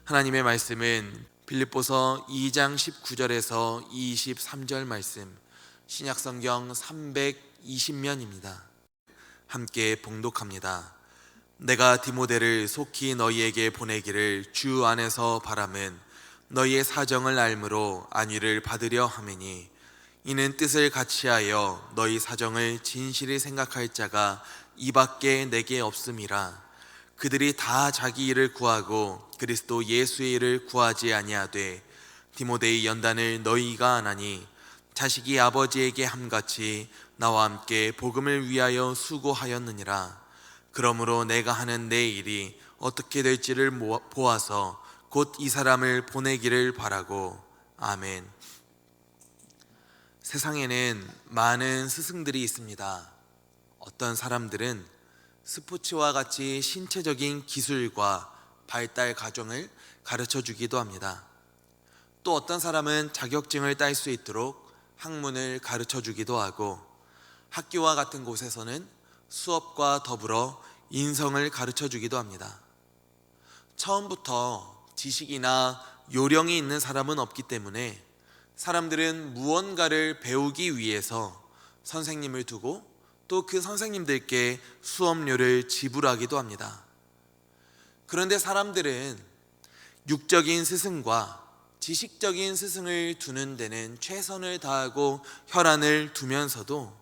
하나님의 말씀은 빌립보서 2장 19절에서 23절 말씀, 신약성경 320면입니다. 함께 봉독합니다. 내가 디모데를 속히 너희에게 보내기를 주 안에서 바람은 너희의 사정을 알므로 안위를 받으려 함이니, 이는 뜻을 같이하여 너희 사정을 진실히 생각할 자가 이밖에 내게 없음이라. 그들이 다 자기 일을 구하고 그리스도 예수의 일을 구하지 아니하되 디모데의 연단을 너희가 안하니, 자식이 아버지에게 함같이 나와 함께 복음을 위하여 수고하였느니라. 그러므로 내가 하는 내 일이 어떻게 될지를 보아서 곧 이 사람을 보내기를 바라고. 아멘. 세상에는 많은 스승들이 있습니다. 어떤 사람들은 스포츠와 같이 신체적인 기술과 발달 과정을 가르쳐 주기도 합니다. 또 어떤 사람은 자격증을 딸 수 있도록 학문을 가르쳐 주기도 하고, 학교와 같은 곳에서는 수업과 더불어 인성을 가르쳐 주기도 합니다. 처음부터 지식이나 요령이 있는 사람은 없기 때문에 사람들은 무언가를 배우기 위해서 선생님을 두고 또 그 선생님들께 수업료를 지불하기도 합니다. 그런데 사람들은 육적인 스승과 지식적인 스승을 두는 데는 최선을 다하고 혈안을 두면서도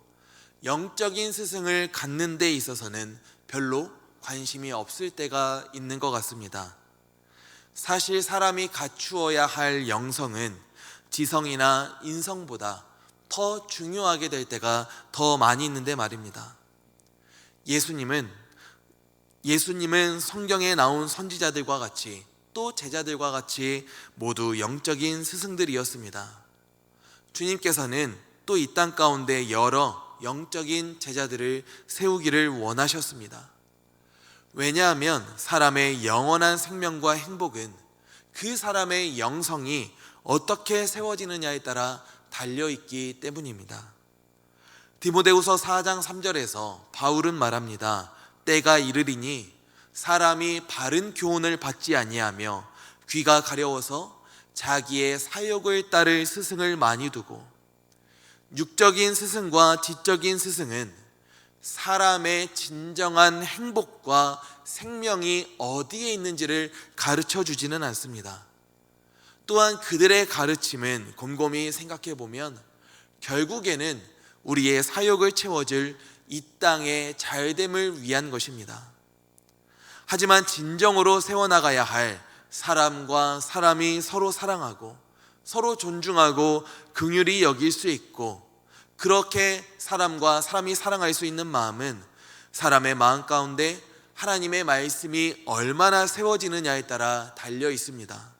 영적인 스승을 갖는 데 있어서는 별로 관심이 없을 때가 있는 것 같습니다. 사실 사람이 갖추어야 할 영성은 지성이나 인성보다 더 중요하게 될 때가 더 많이 있는데 말입니다. 예수님은 성경에 나온 선지자들과 같이 또 제자들과 같이 모두 영적인 스승들이었습니다. 주님께서는 또 이 땅 가운데 여러 영적인 제자들을 세우기를 원하셨습니다. 왜냐하면 사람의 영원한 생명과 행복은 그 사람의 영성이 어떻게 세워지느냐에 따라 달려있기 때문입니다. 디모데후서 4장 3절에서 바울은 말합니다. 때가 이르리니 사람이 바른 교훈을 받지 아니하며 귀가 가려워서 자기의 사욕을 따를 스승을 많이 두고. 육적인 스승과 지적인 스승은 사람의 진정한 행복과 생명이 어디에 있는지를 가르쳐 주지는 않습니다. 또한 그들의 가르침은 곰곰이 생각해 보면 결국에는 우리의 사욕을 채워줄 이 땅의 잘됨을 위한 것입니다. 하지만 진정으로 세워나가야 할 사람과 사람이 서로 사랑하고 서로 존중하고 긍휼히 여길 수 있고, 그렇게 사람과 사람이 사랑할 수 있는 마음은 사람의 마음 가운데 하나님의 말씀이 얼마나 세워지느냐에 따라 달려 있습니다.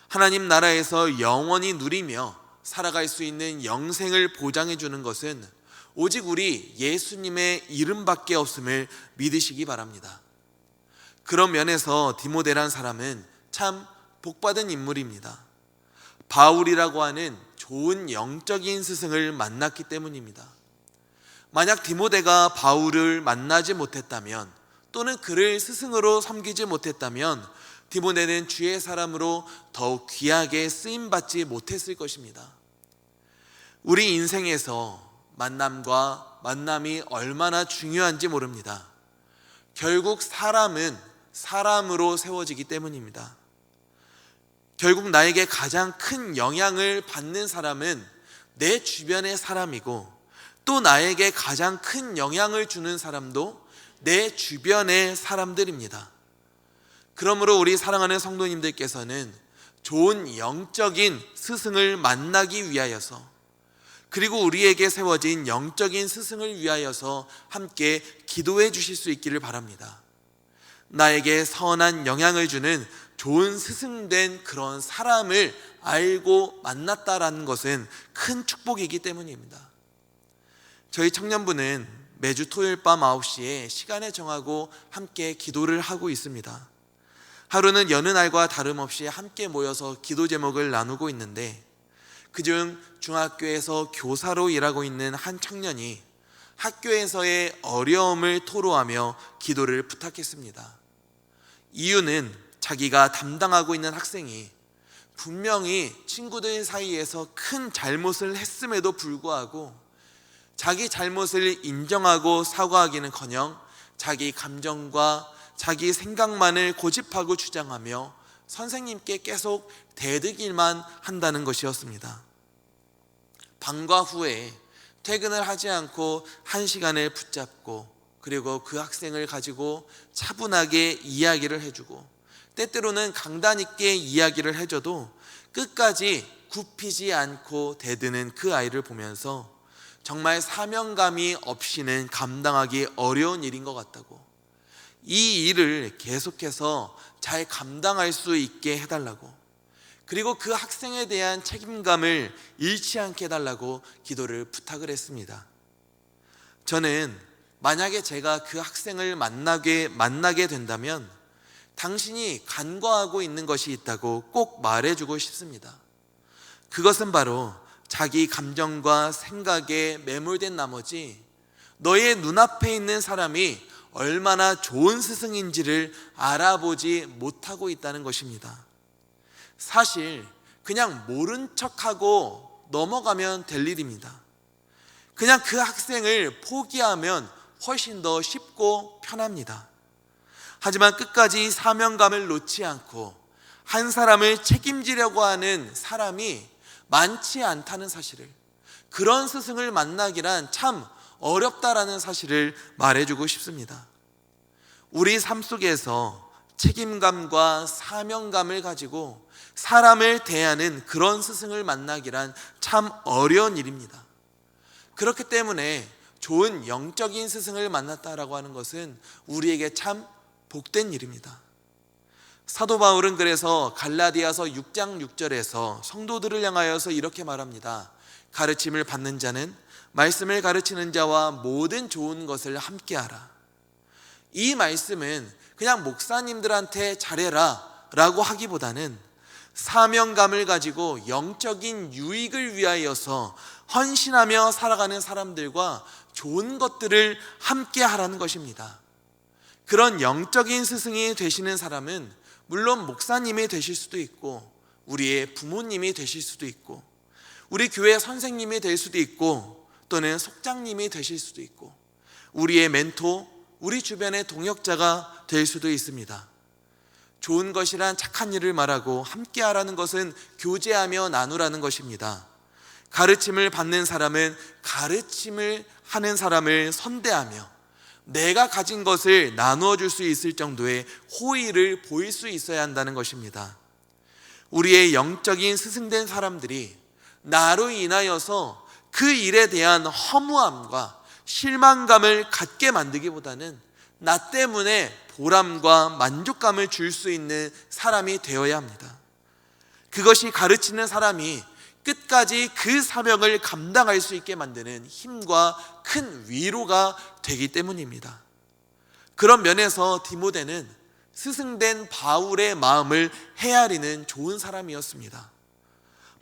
하나님 나라에서 영원히 누리며 살아갈 수 있는 영생을 보장해 주는 것은 오직 우리 예수님의 이름밖에 없음을 믿으시기 바랍니다. 그런 면에서 디모데란 사람은 참 복받은 인물입니다. 바울이라고 하는 좋은 영적인 스승을 만났기 때문입니다. 만약 디모데가 바울을 만나지 못했다면, 또는 그를 스승으로 섬기지 못했다면 디모데는 주의 사람으로 더욱 귀하게 쓰임받지 못했을 것입니다. 우리 인생에서 만남이 얼마나 중요한지 모릅니다. 결국 사람은 사람으로 세워지기 때문입니다. 결국 나에게 가장 큰 영향을 받는 사람은 내 주변의 사람이고, 또 나에게 가장 큰 영향을 주는 사람도 내 주변의 사람들입니다. 그러므로 우리 사랑하는 성도님들께서는 좋은 영적인 스승을 만나기 위하여서, 그리고 우리에게 세워진 영적인 스승을 위하여서 함께 기도해 주실 수 있기를 바랍니다. 나에게 선한 영향을 주는 좋은 스승된 그런 사람을 알고 만났다라는 것은 큰 축복이기 때문입니다. 저희 청년부는 매주 토요일 밤 9시에 시간을 정하고 함께 기도를 하고 있습니다. 하루는 여느 날과 다름없이 함께 모여서 기도 제목을 나누고 있는데, 그중 중학교에서 교사로 일하고 있는 한 청년이 학교에서의 어려움을 토로하며 기도를 부탁했습니다. 이유는 자기가 담당하고 있는 학생이 분명히 친구들 사이에서 큰 잘못을 했음에도 불구하고 자기 잘못을 인정하고 사과하기는커녕 자기 감정과 자기 생각만을 고집하고 주장하며 선생님께 계속 대들기만 한다는 것이었습니다. 방과 후에 퇴근을 하지 않고 1시간을 붙잡고 그리고 그 학생을 가지고 차분하게 이야기를 해주고 때때로는 강단 있게 이야기를 해줘도 끝까지 굽히지 않고 대드는 그 아이를 보면서 정말 사명감이 없이는 감당하기 어려운 일인 것 같다고, 이 일을 계속해서 잘 감당할 수 있게 해달라고, 그리고 그 학생에 대한 책임감을 잃지 않게 해달라고 기도를 부탁을 했습니다. 저는 만약에 제가 그 학생을 만나게 된다면 당신이 간과하고 있는 것이 있다고 꼭 말해주고 싶습니다. 그것은 바로 자기 감정과 생각에 매몰된 나머지 너의 눈앞에 있는 사람이 얼마나 좋은 스승인지를 알아보지 못하고 있다는 것입니다. 사실 그냥 모른 척하고 넘어가면 될 일입니다. 그냥 그 학생을 포기하면 훨씬 더 쉽고 편합니다. 하지만 끝까지 사명감을 놓지 않고 한 사람을 책임지려고 하는 사람이 많지 않다는 사실을, 그런 스승을 만나기란 참 어렵다라는 사실을 말해주고 싶습니다. 우리 삶 속에서 책임감과 사명감을 가지고 사람을 대하는 그런 스승을 만나기란 참 어려운 일입니다. 그렇기 때문에 좋은 영적인 스승을 만났다라고 하는 것은 우리에게 참 복된 일입니다. 사도 바울은 그래서 갈라디아서 6장 6절에서 성도들을 향하여서 이렇게 말합니다. 가르침을 받는 자는 말씀을 가르치는 자와 모든 좋은 것을 함께하라. 이 말씀은 그냥 목사님들한테 잘해라 라고 하기보다는 사명감을 가지고 영적인 유익을 위하여서 헌신하며 살아가는 사람들과 좋은 것들을 함께 하라는 것입니다. 그런 영적인 스승이 되시는 사람은 물론 목사님이 되실 수도 있고 우리의 부모님이 되실 수도 있고 우리 교회 선생님이 될 수도 있고 또는 속장님이 되실 수도 있고 우리의 멘토, 우리 주변의 동역자가 될 수도 있습니다. 좋은 것이란 착한 일을 말하고 함께 하라는 것은 교제하며 나누라는 것입니다. 가르침을 받는 사람은 가르침을 하는 사람을 선대하며 내가 가진 것을 나누어 줄 수 있을 정도의 호의를 보일 수 있어야 한다는 것입니다. 우리의 영적인 스승된 사람들이 나로 인하여서 그 일에 대한 허무함과 실망감을 갖게 만들기보다는 나 때문에 보람과 만족감을 줄 수 있는 사람이 되어야 합니다. 그것이 가르치는 사람이 끝까지 그 사명을 감당할 수 있게 만드는 힘과 큰 위로가 되기 때문입니다. 그런 면에서 디모데는 스승된 바울의 마음을 헤아리는 좋은 사람이었습니다.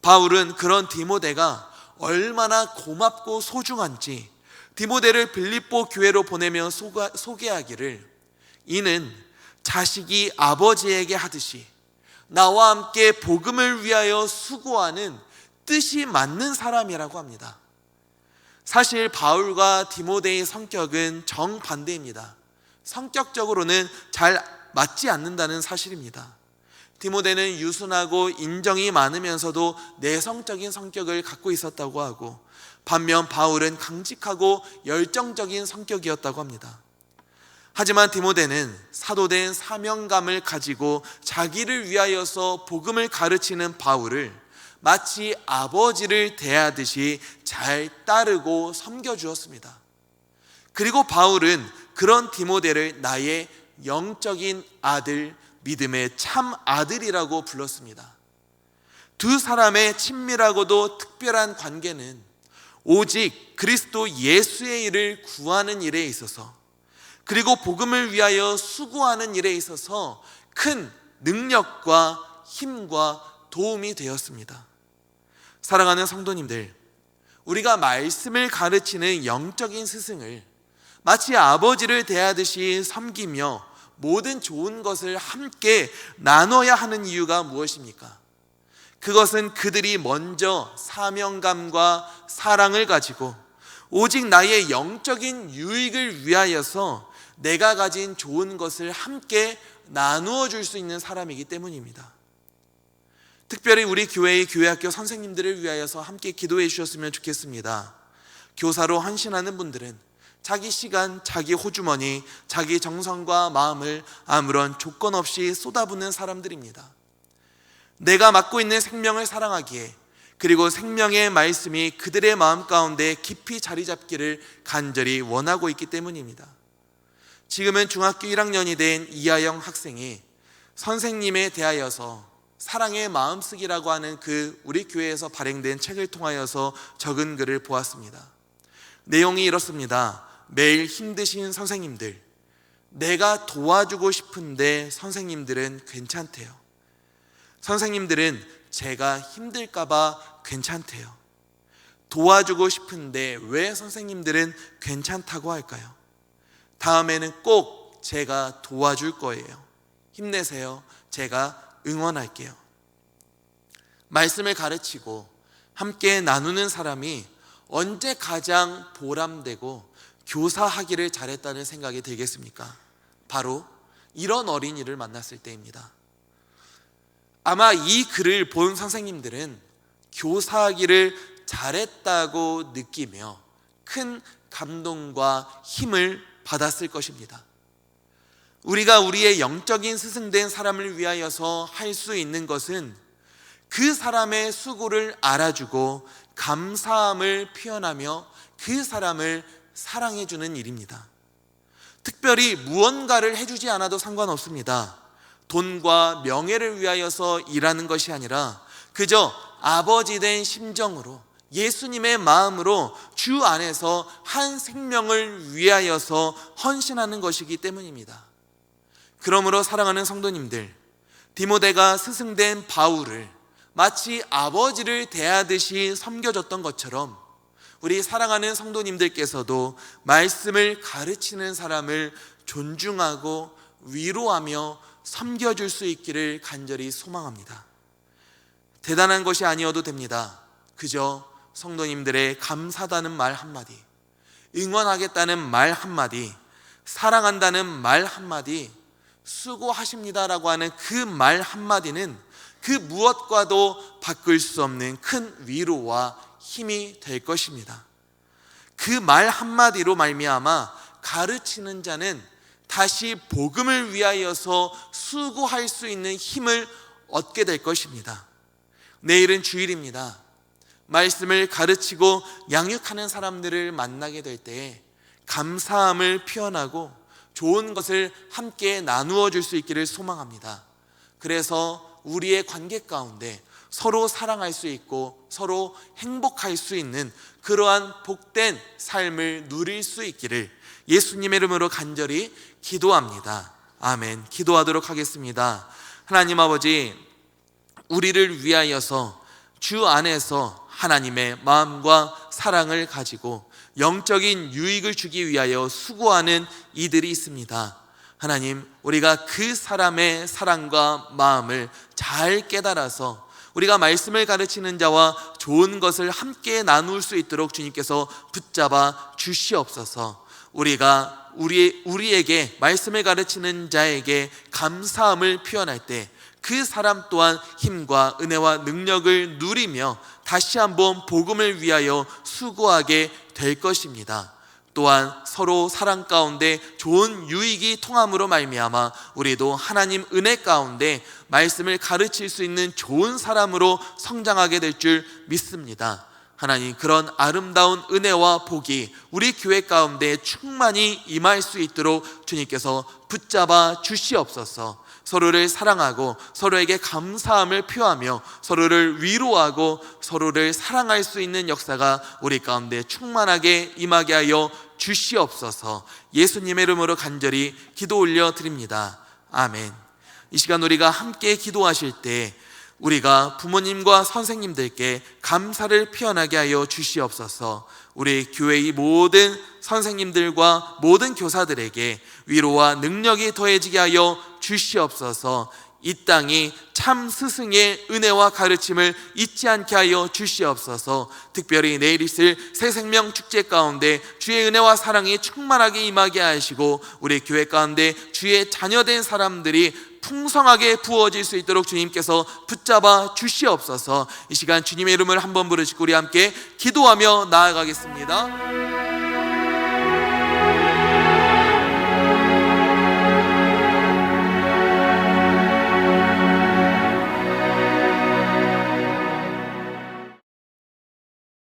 바울은 그런 디모데가 얼마나 고맙고 소중한지 디모데를 빌립보 교회로 보내며 소개하기를, 이는 자식이 아버지에게 하듯이 나와 함께 복음을 위하여 수고하는 뜻이 맞는 사람이라고 합니다. 사실 바울과 디모데의 성격은 정반대입니다. 성격적으로는 잘 맞지 않는다는 사실입니다. 디모데는 유순하고 인정이 많으면서도 내성적인 성격을 갖고 있었다고 하고, 반면 바울은 강직하고 열정적인 성격이었다고 합니다. 하지만 디모데는 사도된 사명감을 가지고 자기를 위하여서 복음을 가르치는 바울을 마치 아버지를 대하듯이 잘 따르고 섬겨주었습니다. 그리고 바울은 그런 디모데를 나의 영적인 아들, 믿음의 참 아들이라고 불렀습니다. 두 사람의 친밀하고도 특별한 관계는 오직 그리스도 예수의 일을 구하는 일에 있어서, 그리고 복음을 위하여 수고하는 일에 있어서 큰 능력과 힘과 도움이 되었습니다. 사랑하는 성도님들, 우리가 말씀을 가르치는 영적인 스승을 마치 아버지를 대하듯이 섬기며 모든 좋은 것을 함께 나눠야 하는 이유가 무엇입니까? 그것은 그들이 먼저 사명감과 사랑을 가지고 오직 나의 영적인 유익을 위하여서 내가 가진 좋은 것을 함께 나누어 줄 수 있는 사람이기 때문입니다. 특별히 우리 교회의 교회학교 선생님들을 위하여서 함께 기도해 주셨으면 좋겠습니다. 교사로 헌신하는 분들은 자기 시간, 자기 호주머니, 자기 정성과 마음을 아무런 조건 없이 쏟아붓는 사람들입니다. 내가 맡고 있는 생명을 사랑하기에, 그리고 생명의 말씀이 그들의 마음 가운데 깊이 자리 잡기를 간절히 원하고 있기 때문입니다. 지금은 중학교 1학년이 된 이하영 학생이 선생님에 대하여서 사랑의 마음쓰기라고 하는 우리 교회에서 발행된 책을 통하여서 적은 글을 보았습니다. 내용이 이렇습니다. 매일 힘드신 선생님들, 내가 도와주고 싶은데 선생님들은 괜찮대요. 선생님들은 제가 힘들까봐 괜찮대요. 도와주고 싶은데 왜 선생님들은 괜찮다고 할까요? 다음에는 꼭 제가 도와줄 거예요. 힘내세요. 제가 응원할게요. 말씀을 가르치고 함께 나누는 사람이 언제 가장 보람되고 교사하기를 잘했다는 생각이 들겠습니까? 바로 이런 어린이를 만났을 때입니다. 아마 이 글을 본 선생님들은 교사하기를 잘했다고 느끼며 큰 감동과 힘을 받았을 것입니다. 우리가 우리의 영적인 스승된 사람을 위하여서 할 수 있는 것은 그 사람의 수고를 알아주고 감사함을 표현하며 그 사람을 사랑해주는 일입니다. 특별히 무언가를 해주지 않아도 상관없습니다. 돈과 명예를 위하여서 일하는 것이 아니라 그저 아버지 된 심정으로, 예수님의 마음으로 주 안에서 한 생명을 위하여서 헌신하는 것이기 때문입니다. 그러므로 사랑하는 성도님들, 디모데가 스승된 바울을 마치 아버지를 대하듯이 섬겨줬던 것처럼 우리 사랑하는 성도님들께서도 말씀을 가르치는 사람을 존중하고 위로하며 섬겨줄 수 있기를 간절히 소망합니다. 대단한 것이 아니어도 됩니다. 그저 성도님들의 감사하다는 말 한마디, 응원하겠다는 말 한마디, 사랑한다는 말 한마디, 수고하십니다라고 하는 그 말 한마디는 그 무엇과도 바꿀 수 없는 큰 위로와 힘이 될 것입니다. 그 말 한마디로 말미암아 가르치는 자는 다시 복음을 위하여서 수고할 수 있는 힘을 얻게 될 것입니다. 내일은 주일입니다. 말씀을 가르치고 양육하는 사람들을 만나게 될 때에 감사함을 표현하고 좋은 것을 함께 나누어 줄 수 있기를 소망합니다. 그래서 우리의 관계 가운데 서로 사랑할 수 있고 서로 행복할 수 있는 그러한 복된 삶을 누릴 수 있기를 예수님의 이름으로 간절히 기도합니다. 아멘. 기도하도록 하겠습니다. 하나님 아버지, 우리를 위하여서 주 안에서 하나님의 마음과 사랑을 가지고 영적인 유익을 주기 위하여 수고하는 이들이 있습니다. 하나님, 우리가 그 사람의 사랑과 마음을 잘 깨달아서 우리가 말씀을 가르치는 자와 좋은 것을 함께 나눌 수 있도록 주님께서 붙잡아 주시옵소서. 우리가 우리에게 말씀을 가르치는 자에게 감사함을 표현할 때 그 사람 또한 힘과 은혜와 능력을 누리며 다시 한번 복음을 위하여 수고하게 될 것입니다. 또한 서로 사랑 가운데 좋은 유익이 통함으로 말미암아 우리도 하나님 은혜 가운데 말씀을 가르칠 수 있는 좋은 사람으로 성장하게 될 줄 믿습니다. 하나님, 그런 아름다운 은혜와 복이 우리 교회 가운데 충만히 임할 수 있도록 주님께서 붙잡아 주시옵소서. 서로를 사랑하고 서로에게 감사함을 표하며 서로를 위로하고 서로를 사랑할 수 있는 역사가 우리 가운데 충만하게 임하게 하여 주시옵소서. 예수님의 이름으로 간절히 기도 올려드립니다. 아멘. 이 시간 우리가 함께 기도하실 때 우리가 부모님과 선생님들께 감사를 표현하게 하여 주시옵소서. 우리 교회의 모든 선생님들과 모든 교사들에게 위로와 능력이 더해지게 하여 주시옵소서. 이 땅이 참 스승의 은혜와 가르침을 잊지 않게 하여 주시옵소서. 특별히 내일 있을 새생명 축제 가운데 주의 은혜와 사랑이 충만하게 임하게 하시고 우리 교회 가운데 주의 자녀된 사람들이 풍성하게 부어질 수 있도록 주님께서 붙잡아 주시옵소서. 이 시간 주님의 이름을 한번 부르시고 우리 함께 기도하며 나아가겠습니다.